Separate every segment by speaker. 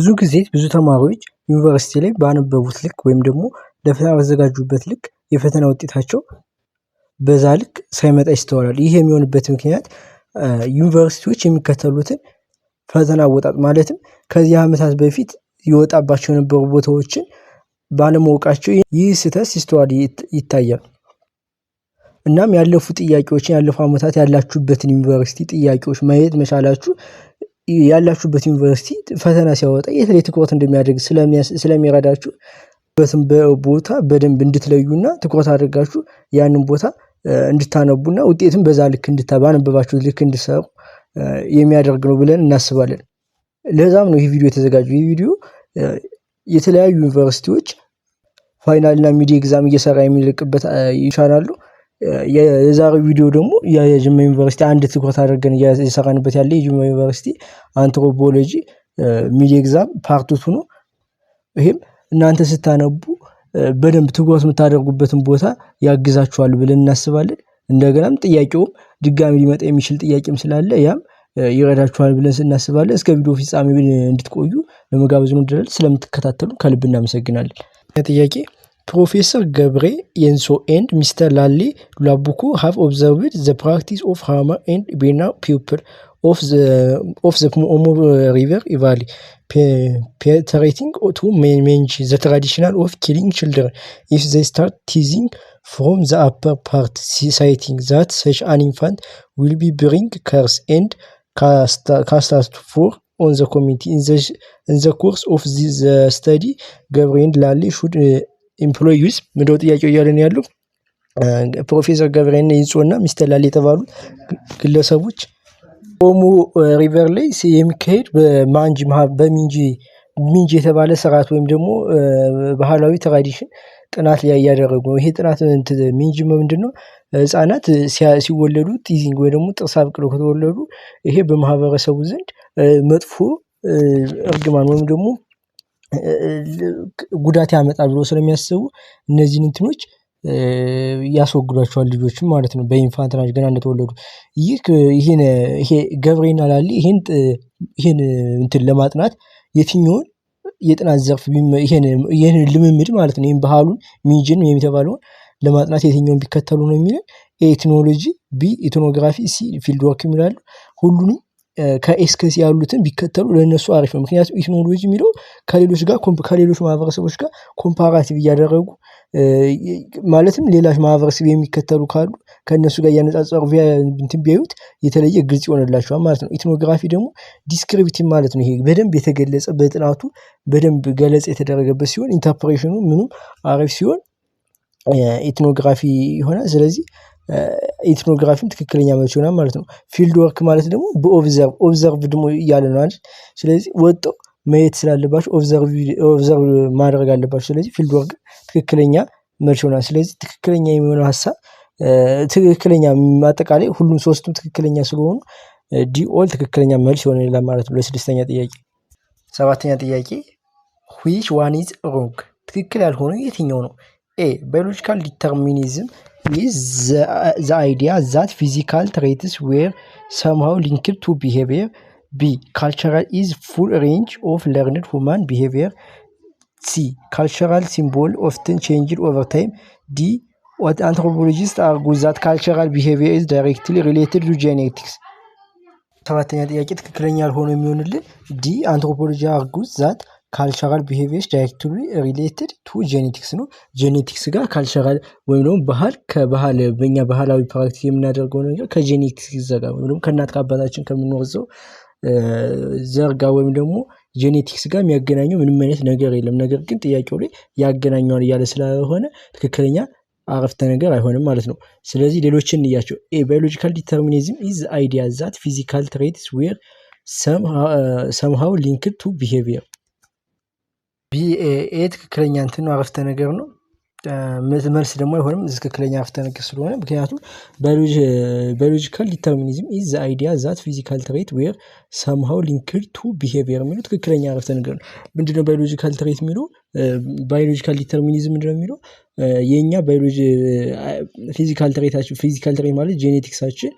Speaker 1: ብዙ ጊዜ ብዙ ተማሪዎች ዩኒቨርሲቲ ላይ ባነበቡት ልክ ወይም ደግሞ ለፈተና በተዘጋጁበት ልክ የፈተና ውጤታቸው በዛ ልክ ሳይመጣ ይስተዋላል። ይህ የሚሆንበት ምክንያት ዩኒቨርሲቲዎች የሚከተሉትን ፈተና አወጣጥ ማለትም ከዚህ ዓመታት በፊት ይወጣባቸው የነበሩ ቦታዎችን ባለማወቃቸው ይህ ስህተት ሲስተዋል ይታያል። እናም ያለፉ ጥያቄዎችን ያለፉ ዓመታት ያላችሁበትን ዩኒቨርሲቲ ጥያቄዎች ማየት መቻላችሁ ያላችሁበት ዩኒቨርሲቲ ፈተና ሲያወጣ የት ላይ ትኩረት እንደሚያደርግ ስለሚረዳችሁ ቦታ በደንብ እንድትለዩና ትኩረት አድርጋችሁ ያንን ቦታ እንድታነቡና ውጤትም በዛ ልክ ባነበባችሁት ልክ እንድትሰሩ የሚያደርግ ነው ብለን እናስባለን። ለዛም ነው ይህ ቪዲዮ የተዘጋጀው። ይህ ቪዲዮ የተለያዩ ዩኒቨርሲቲዎች ፋይናል እና ሚድ ኤግዛም እየሰራ የሚለቅበት ቻናል ነው። የዛሬው ቪዲዮ ደግሞ የጅማ ዩኒቨርሲቲ አንድ ትኩረት አድርገን እየሰራንበት ያለ የጅማ ዩኒቨርሲቲ አንትሮፖሎጂ ሚድ ኤግዛም ፓርት 2 ነው። ይሄም እናንተ ስታነቡ በደንብ ትኩረት የምታደርጉበትን ቦታ ያግዛችኋል ብለን እናስባለን። እንደገናም ጥያቄውም ድጋሚ ሊመጣ የሚችል ጥያቄም ስላለ ያም ይረዳችኋል ብለን እናስባለን። እስከ ቪዲዮ ፍጻሜ እንድትቆዩ ለመጋበዝ ነው። ስለምትከታተሉ ከልብ እናመሰግናለን። ጥያቄ Professor Gabriel Yenso and Mr. Lally Labuku have observed the practice of Hama and Bena people of the Omo River Valley, perpetrating to manage the traditional of killing children if they start teasing from the upper part, citing that such an infant will be bring curse and cast for on the community. In the course of this study, Gabriel Lally should ኤምፕሎይስ ምንድነው ጥያቄው እያለን ያለው ፕሮፌሰር ገብሬና ይንጾና ሚስተር ላሊ የተባሉ ግለሰቦች ኦሞ ሪቨር ላይ የሚካሄድ በሚንጂ የተባለ ስርዓት ወይም ደግሞ ባህላዊ ትራዲሽን ጥናት ላይ ያደረጉ ነው። ይሄ ጥናት ሚንጂ ምንድነው? ህፃናት ሲወለዱ ቲዚንግ ወይ ደግሞ ጥርስ አብቅለው ከተወለዱ ይሄ በማህበረሰቡ ዘንድ መጥፎ እርግማን ወይም ደግሞ ጉዳት ያመጣል ብሎ ስለሚያስቡ እነዚህን እንትኖች ያስወግዷቸዋል ልጆችም ማለት ነው። በኢንፋንትናጅ ገና እንደተወለዱ ይሄ ገብሬና ላሊ ይሄን እንትን ለማጥናት የትኛውን የጥናት ዘርፍ ይሄን ልምምድ ማለት ነው ይሄን ባህሉን ሚንጂን የሚተባለውን ለማጥናት የትኛውን ቢከተሉ ነው የሚለው ኤትኖሎጂ፣ ቢ ኢትኖግራፊ፣ ሲ ፊልድ ወርክ ይላሉ። ሁሉንም ከኤስከሲ ያሉትን ቢከተሉ ለነሱ አሪፍ ነው። ምክንያቱም ኢትኖሎጂ የሚለው ከሌሎች ማህበረሰቦች ጋር ኮምፓራቲቭ እያደረጉ ማለትም ሌላሽ ማህበረሰብ የሚከተሉ ካሉ ከነሱ ጋር ያነጻጸሩ እንትን ቢያዩት የተለየ ግልጽ ይሆንላቸዋል ማለት ነው። ኢትኖግራፊ ደግሞ ዲስክሪፕቲቭ ማለት ነው። ይሄ በደንብ የተገለጸ በጥናቱ በደንብ ገለጽ የተደረገበት ሲሆን ኢንተርፕሬሽኑ ምንም አሪፍ ሲሆን ኢትኖግራፊ ይሆናል። ስለዚህ ኢትኖግራፊም ትክክለኛ መልስ ይሆናል ማለት ነው። ፊልድ ወርክ ማለት ደግሞ ኦብዘርቭ ደግሞ እያለ ነው አይደል? ስለዚህ ወጣው ማየት ስላለባችሁ ኦብዘርቭ ማድረግ አለባችሁ። ስለዚህ ፊልድ ወርክ ትክክለኛ መልስ ይሆናል። ስለዚህ ትክክለኛ የሚሆነው ሐሳብ ትክክለኛ አጠቃላይ ሁሉም ሶስቱም ትክክለኛ ስለሆኑ ዲ ኦል ትክክለኛ መልስ ይሆናል ማለት ነው። ለስድስተኛ ጥያቄ። ሰባተኛ ጥያቄ which one is wrong? ትክክል ያልሆነው የትኛው ነው? ኤ biological determinism is the idea that physical traits were somehow linked to behavior. B cultural is full range of learned human behavior. C cultural symbol often changed over time. D what anthropologists argue that cultural behavior is directly related to genetics. ሰባተኛ ጥያቄ ትክክለኛ ያልሆነው የሚሆንልን ዲ አንትሮፖሎጂ argues that ካልቸራል ቢሄቪየርስ ዳይሬክትሊ ሪሌትድ ቱ ጄኔቲክስ ነው። ጄኔቲክስ ጋር ካልቸራል ወይም ደግሞ ከባህል በእኛ ባህላዊ ፕራክቲስ የምናደርገው ነገር ከጄኔቲክስ ጋር ወይም ደግሞ ከእናት ከአባታችን ከምንወርሰው ዘር ጋር ወይም ደግሞ ጄኔቲክስ ጋር የሚያገናኘው ምንም አይነት ነገር የለም። ነገር ግን ጥያቄው ላይ ያገናኘዋል እያለ ስለሆነ ትክክለኛ አረፍተ ነገር አይሆንም ማለት ነው። ስለዚህ ሌሎችን እንያቸው። ኤ ባዮሎጂካል ዲተርሚኒዝም ኢዝ አይዲያ ዛት ፊዚካል ትሬትስ ዌር somehow linked to behavior. ቢኤ ትክክለኛ እንትን ነው አረፍተ ነገር ነው። መልስ ደግሞ አይሆንም ትክክለኛ አረፍተ ነገር ስለሆነ ምክንያቱም biological determinism is the idea that physical trait were somehow linked to behavior የሚለው ትክክለኛ አረፍተ ነገር ነው። ምንድነው biological trait የሚለው? biological determinism ምንድነው የሚለው? የኛ ፊዚካል ትሬታችን ፊዚካል ትሬት ማለት ጄኔቲክሳችን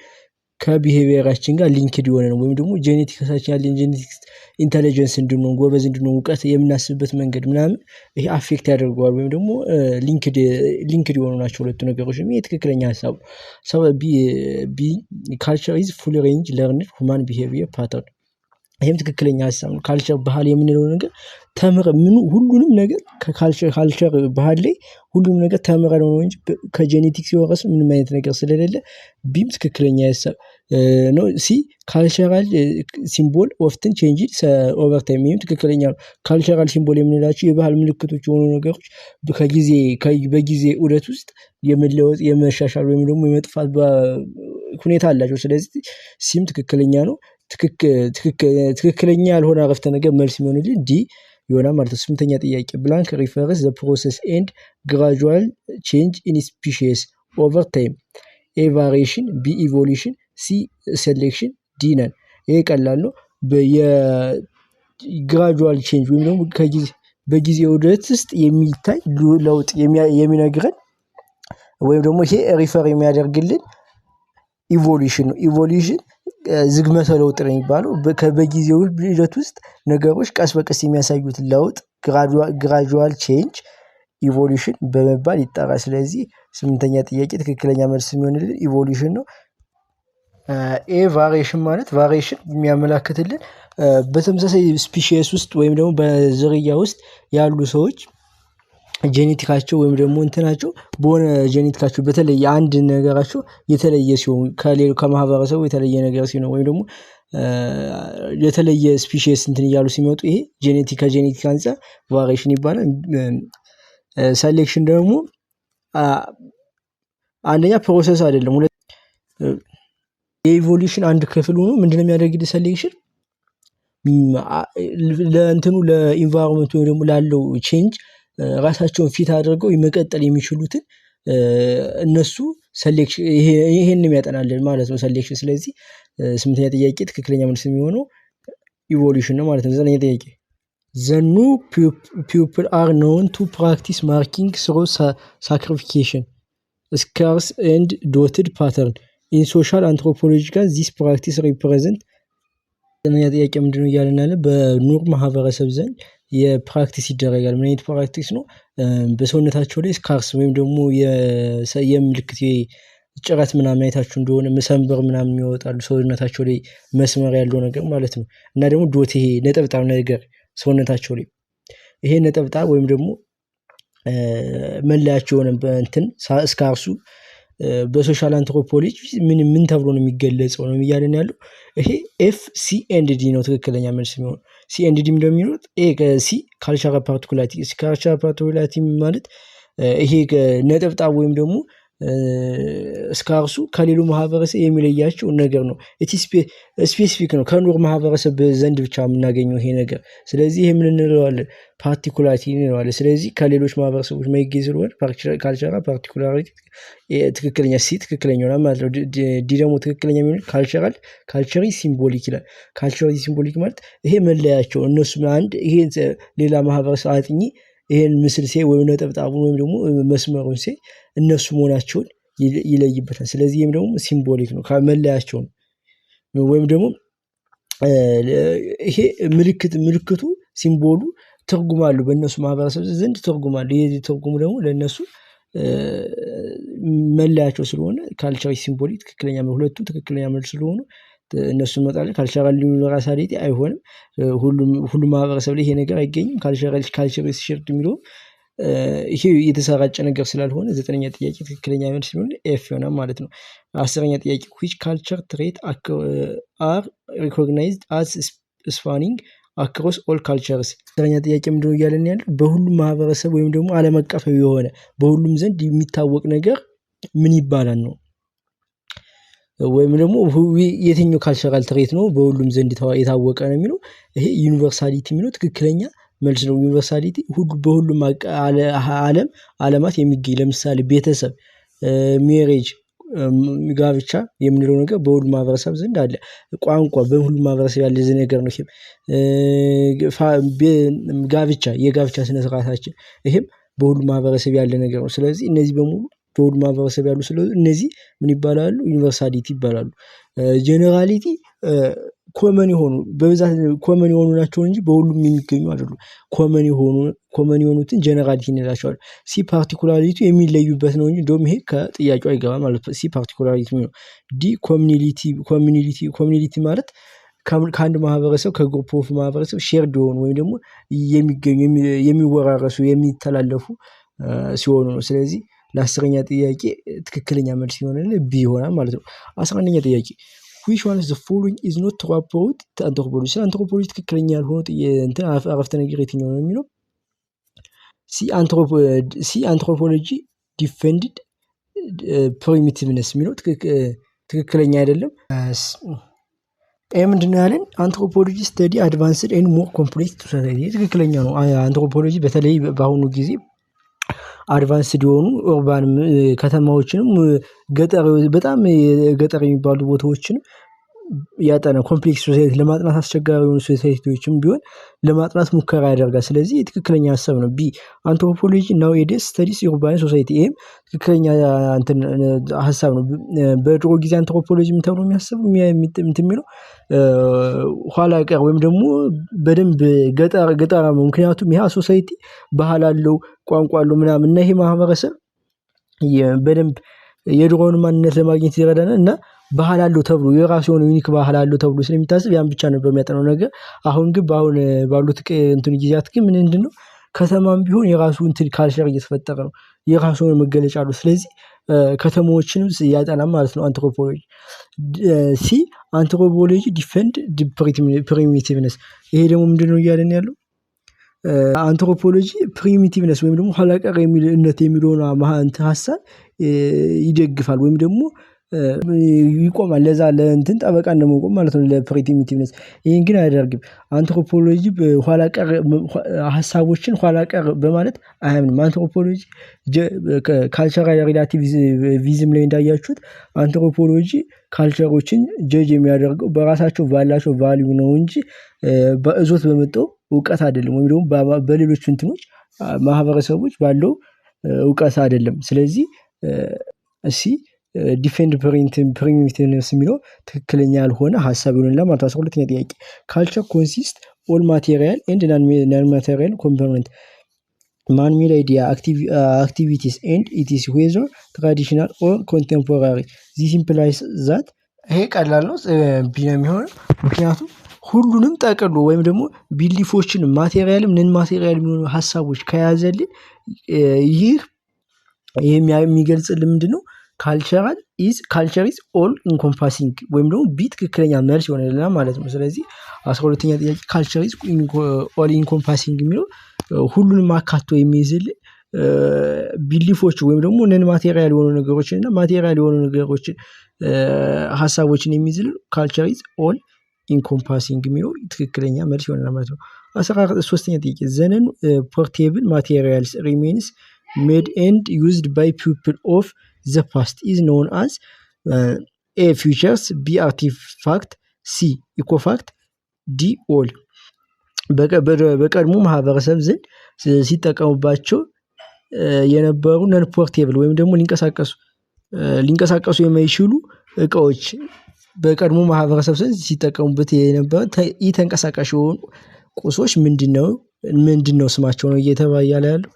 Speaker 1: ከቢሄቪየራችን ጋር ሊንክድ የሆነ ነው ወይም ደግሞ ጄኔቲክሳችን ያለን ጄኔቲክስ ኢንተለጀንስ እንድንሆን ጎበዝ እንድንሆን እውቀት የምናስብበት መንገድ ምናምን ይሄ አፌክት ያደርገዋል ወይም ደግሞ ሊንክድ የሆኑ ናቸው ሁለቱ ነገሮች። ይሄ ትክክለኛ ሀሳብ ሰው ካልቸር ኢዝ ፉል ሬንጅ ለርንድ ሁማን ቢሄቪየር ፓተርን። ይሄም ትክክለኛ ሀሳብ ነው። ካልቸር ባህል የምንለው ነገር ተምረ ሁሉንም ነገር ከካልቸር ባህል ላይ ሁሉንም ነገር ተምረ ነው እንጂ ከጄኔቲክስ የወረስ ምንም አይነት ነገር ስለሌለ ቢም ትክክለኛ ሀሳብ ነው። ካልቸራል ሲምቦል ኦፍትን ቼንጅ ኦቨር ታይም። ይሄም ትክክለኛ ነው። ካልቸራል ሲምቦል የምንላቸው የባህል ምልክቶች የሆኑ ነገሮች በጊዜ ዑደት ውስጥ የመለወጥ የመሻሻል ወይም ደግሞ የመጥፋት ሁኔታ አላቸው። ስለዚህ ሲም ትክክለኛ ነው። ትክክለኛ ያልሆነ አረፍተ ነገር መልስ የሚሆንልን ዲ ይሆናል ማለት ነው። 8ኛ ጥያቄ ብላንክ ሪፈርስ ዘ ፕሮሰስ ኤንድ ግራጁዋል ቼንጅ ኢን ስፒሺስ ኦቨር ታይም። ኤ ቫሪዬሽን፣ ቢ ኢቮሉሽን፣ ሲ ሴሌክሽን፣ ዲ ነን። ይሄ ቀላል ነው። የግራጁዋል ቼንጅ ወይም ደግሞ በጊዜ ዑደት ውስጥ የሚታይ ለውጥ የሚነግረን ወይም ደግሞ ይሄ ሪፈር የሚያደርግልን ኢቮሉሽን ነው። ኢቮሉሽን ዝግመተ ለውጥ ነው የሚባለው። በጊዜው ሂደት ውስጥ ነገሮች ቀስ በቀስ የሚያሳዩት ለውጥ ግራጁዋል ቼንጅ ኢቮሉሽን በመባል ይጠራል። ስለዚህ 8ኛ ጥያቄ ትክክለኛ መልስ የሚሆንልን ኢቮሉሽን ነው። ኤ ቫሪዬሽን ማለት ቫሪዬሽን የሚያመላክትልን በተመሳሳይ ስፒሺስ ውስጥ ወይም ደግሞ በዝርያ ውስጥ ያሉ ሰዎች ጄኔቲካቸው ወይም ደግሞ እንትናቸው በሆነ ጄኔቲካቸው በተለየ አንድ ነገራቸው የተለየ ሲሆን ከማህበረሰቡ የተለየ ነገር ሲሆን ወይም ደግሞ የተለየ ስፒሺስ እንትን እያሉ ሲመጡ ይሄ ከጄኔቲክ አንፃር ቫሪዬሽን ይባላል። ሴሌክሽን ደግሞ አንደኛ ፕሮሰስ አይደለም። የኢቮሉሽን አንድ ክፍል ሆኖ ምንድነው የሚያደርግልህ ሴሌክሽን ለእንትኑ ለኢንቫይሮንመንት ወይም ደግሞ ላለው ቼንጅ ራሳቸውን ፊት አድርገው መቀጠል የሚችሉትን እነሱ ሴሌክሽን ይሄንን ያጠናልን ማለት ነው ሴሌክሽን። ስለዚህ 8ኛ ጥያቄ ትክክለኛ መልስ የሚሆነው ኢቮሉሽን ነው ማለት ነው። 9ኛ ጥያቄ the new people are known to practice marking through sacrification scarce and dotted pattern in social anthropological this practice represent። 9ኛ ጥያቄ ምንድነው እያልን ያለ በኑር ማህበረሰብ ዘንድ የፕራክቲስ ይደረጋል። ምን አይነት ፕራክቲስ ነው? በሰውነታቸው ላይ ስካርስ ወይም ደግሞ የምልክት ጭረት ምናምን አይታችሁ እንደሆነ መሰንበር ምናምን ይወጣሉ ሰውነታቸው ላይ መስመር ያለው ነገር ማለት ነው። እና ደግሞ ዶት ይሄ ነጠብጣብ ነገር ሰውነታቸው ላይ ይሄ ነጠብጣብ ወይም ደግሞ መለያቸው ሆነ በእንትን ስካርሱ በሶሻል አንትሮፖሎጂ ምን ተብሎ ነው የሚገለጸው ነው እያልን ያለው። ይሄ ኤፍ ሲ ኤንድ ዲ ነው ትክክለኛ መልስ የሚሆነው። ሲ ኤንድ ዲ እንደሚሉት ሲ ካልቸራል ፓርቲኩላሪቲ ማለት ይሄ ነጠብጣብ ወይም ደግሞ ስካርሱ ከሌሉ ማህበረሰብ የሚለያቸው ነገር ነው። ስፔሲፊክ ነው ከኑር ማህበረሰብ ዘንድ ብቻ የምናገኘው ይሄ ነገር። ስለዚህ ይሄ ምን እንለዋለን? ፓርቲኩላሪቲ እንለዋለን። ስለዚህ ከሌሎች ማህበረሰቦች ማይገኝ ስለሆነ ካልቸራል ፓርቲኩላሪቲ ትክክለኛ ሲ ትክክለኛ ነው ማለት ነው። ዲ ደግሞ ትክክለኛ የሚሆነው ካልቸራል ሲምቦሊክ ይላል። ካልቸራል ሲምቦሊክ ማለት ይሄ መለያቸው እነሱ አንድ ይሄ ሌላ ማህበረሰብ አጥኚ ይሄን ምስል ሲያይ ወይም ነጠብጣቡን ወይም ደግሞ መስመሩን ሲያይ እነሱ መሆናቸውን ይለይበታል። ስለዚህም ደግሞ ሲምቦሊክ ነው ከመለያቸው ነው። ወይም ደግሞ ይሄ ምልክቱ ሲምቦሉ ትርጉም አለው በእነሱ ማህበረሰብ ዘንድ ትርጉም አለው። ይሄ ትርጉሙ ደግሞ ለእነሱ መለያቸው ስለሆነ ካልቸራል ሲምቦሊክ ትክክለኛ ሁለቱ ትክክለኛ መልስ ስለሆኑ እነሱ መጣለ። ካልቸራል ዩኒቨርሳሊቲ አይሆንም። ሁሉም ማህበረሰብ ላይ ይሄ ነገር አይገኝም። ካልቸራል ቲሸርት የሚለው ይሄ የተሰራጨ ነገር ስላልሆነ 9ኛ ጥያቄ ትክክለኛ መልስ ሲሆን ኤፍ ይሆናል ማለት ነው። 10ኛ ጥያቄ which culture trait are recognized as spanning across all cultures። 10ኛ ጥያቄ ምንድነው እያለን ያለው? በሁሉም ማህበረሰብ ወይም ደግሞ ዓለም አቀፋዊ የሆነ በሁሉም ዘንድ የሚታወቅ ነገር ምን ይባላል ነው። ወይም ደግሞ የትኛው ካልቸራል ትሬት ነው በሁሉም ዘንድ የታወቀ ነው የሚለው ይሄ ዩኒቨርሳሊቲ የሚለው ትክክለኛ መልስ ነው። ዩኒቨርሳሊቲ በሁሉም ዓለማት የሚገኝ ለምሳሌ ቤተሰብ ሜሬጅ ጋብቻ የምንለው ነገር በሁሉም ማህበረሰብ ዘንድ አለ። ቋንቋ በሁሉም ማህበረሰብ ያለ ነገር ነው። ጋብቻ የጋብቻ ስነ ስርዓታችን ይሄም በሁሉም ማህበረሰብ ያለ ነገር ነው። ስለዚህ እነዚህ በሙሉ በሁሉም ማህበረሰብ ያሉ ስለሆኑ እነዚህ ምን ይባላሉ? ዩኒቨርሳሊቲ ይባላሉ። ጀነራሊቲ ኮመን የሆኑ በብዛት ኮመን የሆኑ ናቸው እንጂ በሁሉም የሚገኙ አይደሉም። ኮመን የሆኑትን ጀነራሊቲ እንላቸዋለን። ሲ ፓርቲኩላሪቲ የሚለዩበት ነው እንጂ እንደውም ይሄ ከጥያቄው አይገባም ማለት ነው። ሲ ፓርቲኩላሪቲ ነው። ዲ ኮሚኒቲ ማለት ከአንድ ማህበረሰብ ከግሩፕ ኦፍ ማህበረሰብ ሼርድ የሆኑ ወይም ደግሞ የሚገኙ የሚወራረሱ የሚተላለፉ ሲሆኑ ነው። ስለዚህ ለ10ኛ ጥያቄ ትክክለኛ መልስ ይሆናል ቢ ይሆናል ማለት ነው። 11ኛ ጥያቄ which one of the following is not true about anthropology? አንትሮፖሎጂ ትክክለኛ ያልሆነ እንትን አረፍተ ነገር የትኛው ነው የሚለው? ሲ አንትሮፖሎጂ ዲፌንድድ ፕሪሚቲቭነስ የሚለው ትክክለኛ አይደለም። ምንድነው ያለን? አንትሮፖሎጂ ስተዲ አድቫንስድ ኤንድ ሞር ኮምፕሌክስ ሶሳይቲ ትክክለኛ ነው። አንትሮፖሎጂ በተለይ በአሁኑ ጊዜ አድቫንስድ የሆኑ ኡርባን ከተማዎችንም በጣም ገጠር የሚባሉ ቦታዎችንም ያጠና ኮምፕሌክስ ሶሳይቲ ለማጥናት አስቸጋሪ የሆኑ ሶሳይቲዎችም ቢሆን ለማጥናት ሙከራ ያደርጋል። ስለዚህ ትክክለኛ ሀሳብ ነው። ቢ አንትሮፖሎጂ ናው ኤዴስ ስተዲስ ኡርባን ሶሳይቲ ይሄም ትክክለኛ ሀሳብ ነው። በድሮ ጊዜ አንትሮፖሎጂ ምን ተብሎ የሚያስበው የሚለው ኋላ ቀር ወይም ደግሞ በደንብ ገጠራ ነው። ምክንያቱም ይሄ ሶሳይቲ ባህል አለው፣ ቋንቋ አለው ምናምን እና ይሄ ማህበረሰብ በደንብ የድሮውን ማንነት ለማግኘት ይረዳናል እና ባህል አለው ተብሎ የራሱ የሆነ ዩኒክ ባህል አለው ተብሎ ስለሚታሰብ ያን ብቻ ነው በሚያጠናው ነገር። አሁን ግን ባሉት ጊዜያት ግን ምንድነው ከተማም ቢሆን የራሱ ካልቸር እየተፈጠረ ነው። የራሱ የሆነ መገለጫ አለው። ስለዚህ ከተማዎችንም ያጠናል ማለት ነው አንትሮፖሎጂ። ሲ አንትሮፖሎጂ ዲፌንድ ፕሪሚቲቭነስ ይሄ ደግሞ ምንድነው እያለን ያለው? አንትሮፖሎጂ ፕሪሚቲቭነስ ወይም ደግሞ ኋላ ቀር የሚለውን ሀሳብ ይደግፋል ወይም ደግሞ ይቆማል። ለዛ ለእንትን ጠበቃ እንደመቆም ማለት ነው ለፕሪሚቲቭነስ። ይሄን ግን አያደርግም። አንትሮፖሎጂ ኋላ ቀር ሀሳቦችን ኋላ ቀር በማለት አያምንም። አንትሮፖሎጂ ካልቸራል ሪላቲቪዝም ላይ እንዳያችሁት አንትሮፖሎጂ ካልቸሮችን ጀጅ የሚያደርገው በራሳቸው ባላቸው ቫልዩ ነው እንጂ በእዞት በመጣው እውቀት አይደለም፣ ወይም ደግሞ በሌሎች እንትኖች ማህበረሰቦች ባለው እውቀት አይደለም። ስለዚህ እሺ ዲፌንድ ፕሪሚቲቭነስ የሚለው ትክክለኛ ያልሆነ ሀሳብ ይሆናል ማለት ነው። 12ኛ ጥያቄ ካልቸር ኮንሲስት ኦል ማቴሪያል ኤንድ ናን ማቴሪያል ኮምፖነንት ማን ሜድ አይዲያ አክቲቪቲስ ኤንድ ኢትስ ዌዘር ትራዲሽናል ኦር ኮንቴምፖራሪ ዚስ ኢምፕላይስ ዛት። ይሄ ቀላል ነው ቢ ነው የሚሆነው። ምክንያቱም ሁሉንም ጠቅሎ ወይም ደግሞ ቢሊፎችን ማቴሪያልም ነን ማቴሪያል የሚሆኑ ሀሳቦች ከያዘልን ይህ የሚገልጽልን ምንድነው? ካልቸር ኢዝ ኦል ኢንኮምፓሲንግ ወይም ደግሞ ቢ ትክክለኛ መልስ ይሆናልና ማለት ነው። ስለዚህ 12ኛ ጥያቄ ካልቸር ኢዝ ኦል ኢንኮምፓሲንግ የሚለው ሁሉንም አካቶ የሚይዝልን ቢሊፎች ወይም ደግሞ ነን ማቴሪያል የሆኑ ነገሮችን እና ማቴሪያል የሆኑ ነገሮችን ሀሳቦችን የሚይዝልን ካልቸር ኢዝ ኦል ኢንኮምፓሲንግ የሚለው ትክክለኛ መልስ ይሆናል ማለት ነው። 13ኛ ጥያቄ ዘነን ፖርቴብል ማቴሪያልስ ሪሜንስ ሜድ ኤንድ ዩዝድ ባይ ፒፕል ኦፍ the past is known as A futures, B artifact, C ecofact, D all። በቀድሞ ማህበረሰብ ዘንድ ሲጠቀሙባቸው የነበሩ ነን ፖርቴብል ወይም ደግሞ ሊንቀሳቀሱ የማይችሉ እቃዎች በቀድሞ ማህበረሰብ ዘንድ ሲጠቀሙበት የነበረ ተንቀሳቃሽ የሆኑ ቁሶች ምንድነው ስማቸው ነው እየተባለ ያለው።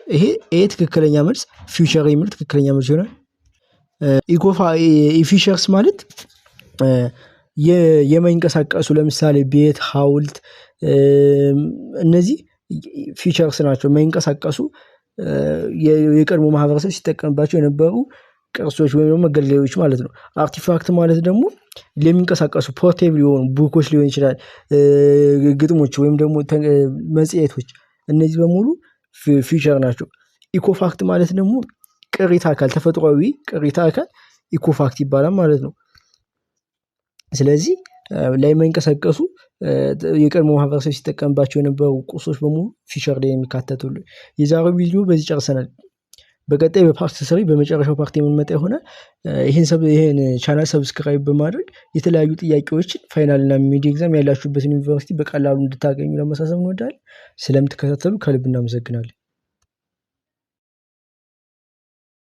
Speaker 1: ይሄ ትክክለኛ መልስ ፊውቸር የሚል ትክክለኛ መልስ ይሆናል። ኢፊሸርስ ማለት የማይንቀሳቀሱ ለምሳሌ ቤት፣ ሐውልት እነዚህ ፊውቸርስ ናቸው። የማይንቀሳቀሱ የቀድሞ ማህበረሰብ ሲጠቀምባቸው የነበሩ ቅርሶች ወይም ደግሞ መገልገያዎች ማለት ነው። አርቲፋክት ማለት ደግሞ ለሚንቀሳቀሱ ፖርቴብል የሆኑ ቡኮች ሊሆን ይችላል፣ ግጥሞች ወይም ደግሞ መጽሔቶች፣ እነዚህ በሙሉ ፊውቸር ናቸው። ኢኮፋክት ማለት ደግሞ ቅሪተ አካል፣ ተፈጥሯዊ ቅሪተ አካል ኢኮፋክት ይባላል ማለት ነው። ስለዚህ ላይ የማይንቀሳቀሱ የቀድሞ ማህበረሰብ ሲጠቀምባቸው የነበሩ ቁሶች በሙሉ ፊውቸር ላይ የሚካተቱልን። የዛሬው ቪዲዮ በዚህ ጨርሰናል። በቀጣይ በፓርት 3 በመጨረሻው ፓርት የምንመጣ ይሆናል። ይሄን ቻናል ሰብስክራይብ በማድረግ የተለያዩ ጥያቄዎችን ፋይናል እና ሚድ ኤግዛም ያላችሁበትን ዩኒቨርሲቲ በቀላሉ እንድታገኙ ለማሳሰብ እንወዳለን። ስለምትከታተሉ ከልብ እናመሰግናለን።